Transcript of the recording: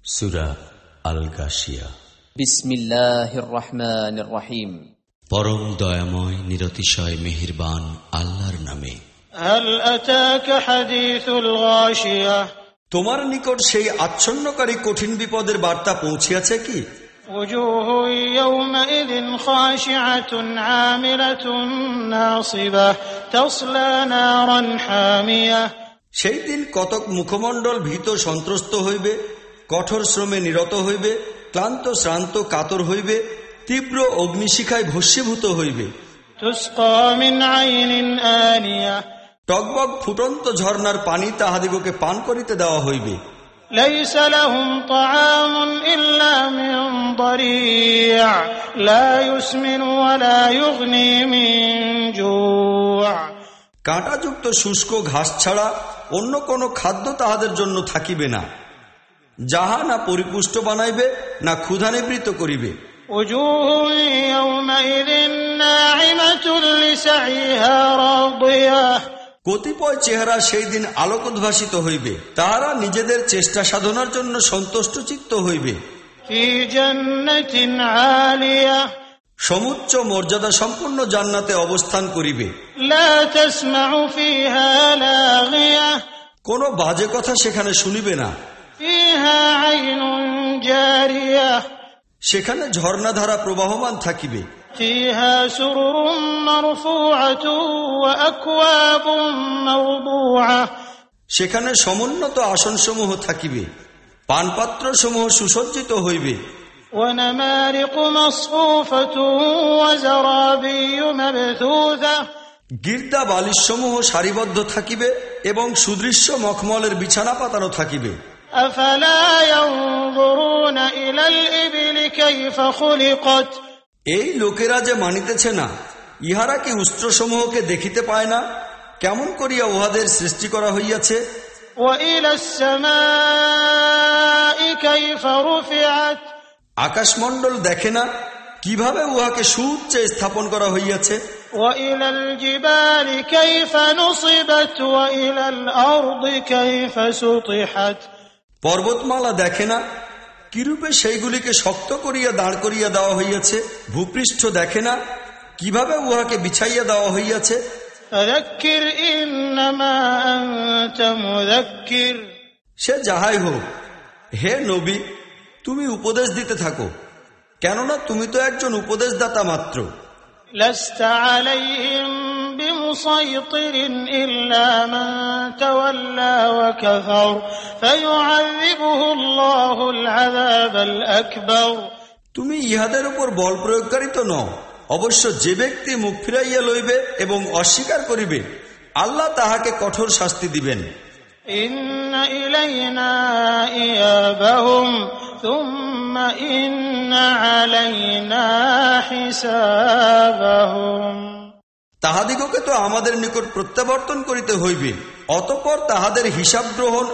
সূরা আল-গাশিয়া। বিসমিল্লাহির রহমানির রহিম। পরম দয়াময় নিরতিশয় মেহেরবান আল্লাহর নামে। হাল আতাকা হাদিসুল গাশিয়া, তোমার নিকট সেই আচ্ছন্নকারী কঠিন বিপদের বার্তা পৌঁছিয়াছে কি? ওজুহু ইয়াওমাইযিন খাশিআতুন আমিলাতুন নাসিবাহ তাসলা নারান হামিয়াহ। সেই দিন কতক মুখমণ্ডল ভীত সন্ত্রস্ত হইবে, কঠোর শ্রমে নিরত হইবে, ক্লান্ত শ্রান্ত কাতর হইবে, তীব্র অগ্নিশিখায় ভস্মীভূত হইবে। তুসকা মিন আইনিন আনিয়াহ, টগবগ ফুটন্ত ঝর্ণার পানি তাহাদিগকে পান করিতে দেওয়া হইবে। লাইসা লাহুম তাআমুন ইল্লা মিন দারিয়া লা ইউসমিনু ওয়া লা ইউগনি মিন জু'। কাঁটাযুক্ত শুষ্ক ঘাস ছাড়া অন্য কোনো খাদ্য তাহাদের জন্য থাকিবে না, যাহা না পরিপুষ্ট বানাইবে না ক্ষুধা নিবৃত্ত করিবে। ওজুহু ইয়াওমাইযিন নাঈমাতুন লিসাইহা রাদিয়াহ, কতিপয় চেহারা সেই দিন আলোকোদ্ভাসিত হইবে, তাহারা নিজেদের চেষ্টা সাধনার জন্য সন্তুষ্ট চিত্ত হইবে। ফি জান্নাতিন আলিয়াহ, সমুচ্চ মর্যাদা সম্পন্ন জান্নাতে অবস্থান করিবে। লা তাসমাউ ফিহা লাগিয়াহ, কোনো বাজে কথা সেখানে শুনিবে না। ফিহা আইনুন জারিয়াহ, সেখানে ঝর্ণাধারা প্রবাহমান থাকিবে। ফিহা সুরুরুম মারফুআতুন ওয়া আকওয়াবুম মাওদুআহ, সেখানে সমুন্নত আসনসমূহ থাকিবে, পানপাত্রসমূহ সুসজ্জিত হইবে। ওয়া নামারিকু মাসফুফাতুন ওয়া যারাবিয়্যু মাবথুথা, গির্দা বালিশসমূহ সারিবদ্ধ থাকিবে এবং সুদৃশ্য মখমলের বিছানা পাতানো থাকিবে। আফালা ইয়ানজুরুনা ইলাল ইবলি কাইফা খুলিকাত, এই লোকেরা যে মানিতেছে না, ইহারা কি উষ্ট্রসমূহকে দেখিতে পায় না, কেমন করিয়া উহাদের সৃষ্টি করা হইয়াছে। ওয়া ইলাস সামাই কাইফা রুফিআত, আকাশমণ্ডল দেখে না, কিভাবে উহাকে সুউচ্চে স্থাপন করা হইয়াছে। ওয়া ইলাল জিবালি কাইফা নুসিবাত ওয়া ইলাল আরদি কাইফা সুতিহাত, পর্বতমালা দেখে না, কিরূপে সেইগুলিকে শক্ত করিয়া দাঁড় করিয়া দেওয়া হইয়াছে। ভূপৃষ্ঠ দেখে না, কিভাবে উহাকে বিছাইয়া দেওয়া হইয়াছে। ফাযাক্কির ইন্নামা আনতা মুযাক্কির, সে যাহাই হোক, হে নবী, তুমি উপদেশ দিতে থাকো, কেননা তুমি তো একজন উপদেশদাতা মাত্র। লাস্তা আলাইহিম বিমুসাইতিরিন ইল্লা মান তাওয়াল্লা ওয়া কাফার ফায়ুআযিবুহুল্লাহুল আযাবাল আকবার, তুমি ইহাদের উপর বল প্রয়োগকারী তো নও, অবশ্য যে ব্যক্তি মুখ ফিরাইয়া লইবে এবং অস্বীকার করিবে, আল্লাহ তাহাকে কঠোর শাস্তি দিবেন। ইন্না ইলাইনা ইয়াবাহুম সুম্মা ইন্না আলাইনা হিসাবাহুম, তাহাদিগকে তো আমাদের নিকট প্রত্যাবর্তন করিতে হইবে, অতঃপর তাহাদের হিসাব গ্রহণ